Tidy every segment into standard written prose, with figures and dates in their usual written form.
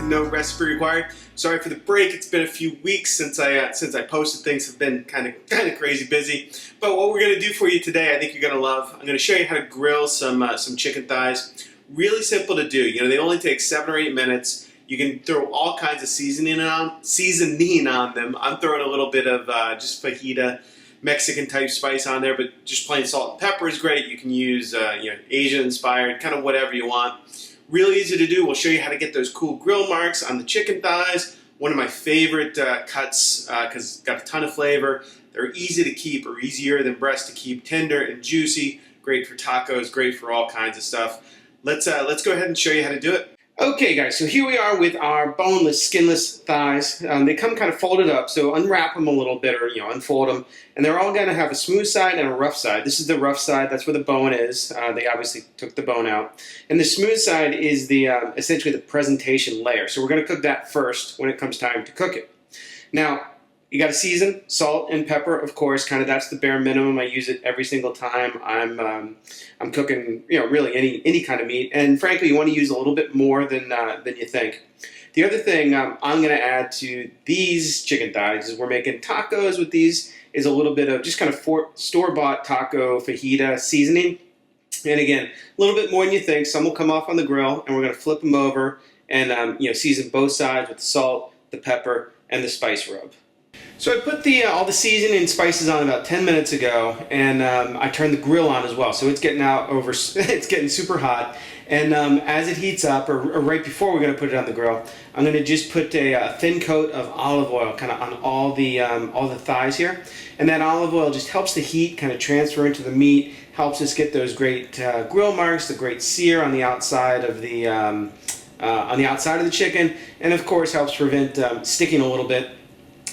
no recipe required. Sorry for the break. It's been a few weeks since I posted. Things have been kind of crazy busy. But what we're gonna do for you today, I think you're gonna love. I'm gonna show you how to grill some chicken thighs. Really simple to do. You know, they only take 7 or 8 minutes. You can throw all kinds of seasoning on them. I'm throwing a little bit of just fajita, Mexican type spice on there, but just plain salt and pepper is great. You can use Asian inspired, kind of whatever you want. Really easy to do. We'll show you how to get those cool grill marks on the chicken thighs. One of my favorite cuts because it's got a ton of flavor. They're easy to keep, or easier than breast to keep. Tender and juicy. Great for tacos. Great for all kinds of stuff. Let's go ahead and show you how to do it. Okay, guys. So here we are with our boneless, skinless thighs. They come kind of folded up. So unwrap them a little bit, or unfold them, and they're all going to have a smooth side and a rough side. This is the rough side. That's where the bone is. They obviously took the bone out, and the smooth side is the essentially the presentation layer. So we're going to cook that first when it comes time to cook it. Now, you got to season, salt and pepper, of course. Kind of that's the bare minimum. I use it every single time I'm cooking, really any kind of meat. And frankly, you want to use a little bit more than you think. The other thing I'm going to add to these chicken thighs is we're making tacos with these. Is a little bit of just kind of store-bought taco fajita seasoning. And again, a little bit more than you think. Some will come off on the grill, and we're going to flip them over and season both sides with the salt, the pepper, and the spice rub. So I put all the seasoning and spices on about 10 minutes ago, and I turned the grill on as well. So it's getting it's getting super hot. And as it heats up, or right before we're going to put it on the grill, I'm going to just put a thin coat of olive oil kind of on all the thighs here. And that olive oil just helps the heat kind of transfer into the meat, helps us get those great grill marks, the great sear on the outside of the chicken, and of course helps prevent sticking a little bit.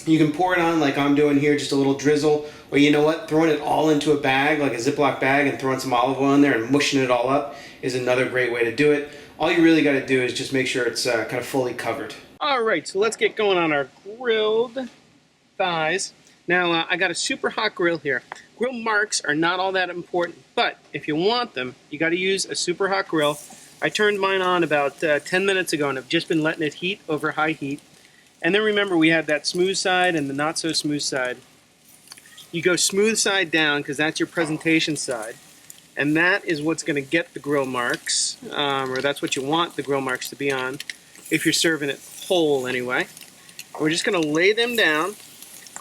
You can pour it on like I'm doing here, just a little drizzle, or you know what, throwing it all into a bag, like a Ziploc bag, and throwing some olive oil in there and mushing it all up is another great way to do it. All you really got to do is just make sure it's kind of fully covered. All right, so let's get going on our grilled thighs. Now, I got a super hot grill here. Grill marks are not all that important, but if you want them, you got to use a super hot grill. I turned mine on about 10 minutes ago, and I've just been letting it heat over high heat. And then remember, we have that smooth side and the not so smooth side. You go smooth side down because that's your presentation side. And that is what's going to get the grill marks, or that's what you want the grill marks to be on, if you're serving it whole anyway. We're just going to lay them down.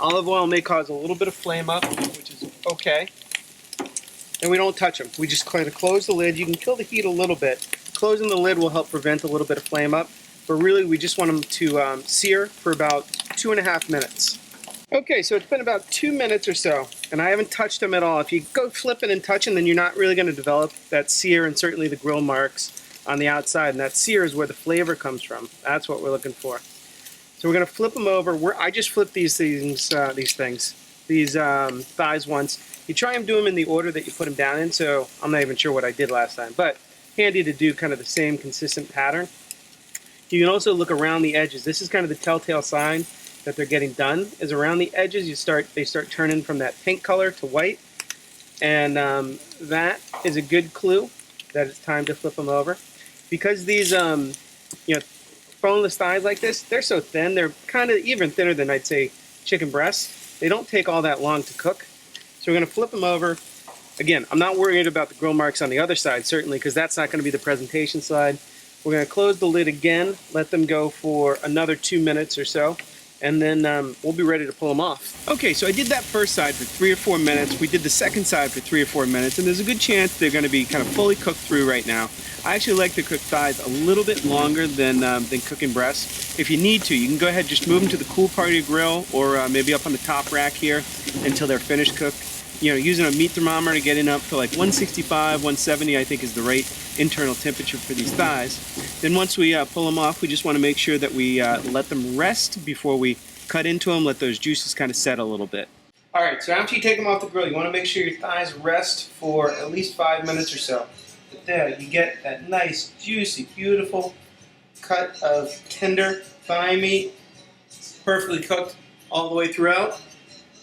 Olive oil may cause a little bit of flame up, which is okay. And we don't touch them. We just kind of close the lid. You can kill the heat a little bit. Closing the lid will help prevent a little bit of flame up. But really, we just want them to sear for about 2.5 minutes. Okay, so it's been about 2 minutes or so, and I haven't touched them at all. If you go flipping and touching, then you're not really going to develop that sear and certainly the grill marks on the outside. And that sear is where the flavor comes from. That's what we're looking for. So we're going to flip them over. I just flipped these thighs once. You try and do them in the order that you put them down in, so I'm not even sure what I did last time. But handy to do kind of the same consistent pattern. You can also look around the edges. This is kind of the telltale sign that they're getting done, is around the edges they start turning from that pink color to white. And that is a good clue that it's time to flip them over. Because these boneless thighs like this, they're so thin, they're kind of even thinner than I'd say chicken breasts. They don't take all that long to cook. So we're going to flip them over. Again, I'm not worried about the grill marks on the other side, certainly, because that's not going to be the presentation side. We're going to close the lid again, let them go for another 2 minutes or so, and then we'll be ready to pull them off. Okay, so I did that first side for 3 or 4 minutes. We did the second side for 3 or 4 minutes, and there's a good chance they're going to be kind of fully cooked through right now. I actually like to cook thighs a little bit longer than cooking breasts. If you need to, you can go ahead and just move them to the cool part of your grill, or maybe up on the top rack here until they're finished cooked. Using a meat thermometer, getting up to like 165, 170, I think is the right internal temperature for these thighs. Then once we pull them off, we just want to make sure that we let them rest before we cut into them, let those juices kind of set a little bit. All right, so after you take them off the grill, you want to make sure your thighs rest for at least 5 minutes or so. But there, you get that nice, juicy, beautiful cut of tender thigh meat, perfectly cooked all the way throughout.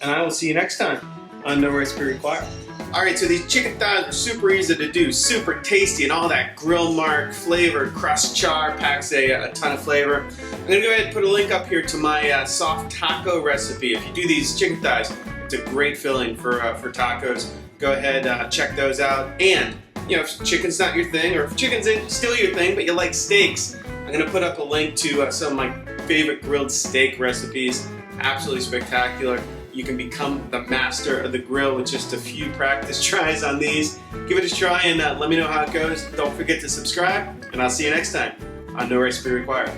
And I will see you next time. on No Recipe Required. Alright, so these chicken thighs are super easy to do, super tasty, and all that grill mark flavored crust char packs a ton of flavor. I'm going to go ahead and put a link up here to my soft taco recipe. If you do these chicken thighs, it's a great filling for tacos. Go ahead, check those out. And, you know, if chicken's not your thing, or if chicken's still your thing, but you like steaks, I'm going to put up a link to some of my favorite grilled steak recipes. Absolutely spectacular. You can become the master of the grill with just a few practice tries on these. Give it a try and let me know how it goes. Don't forget to subscribe, and I'll see you next time on No Recipe Required.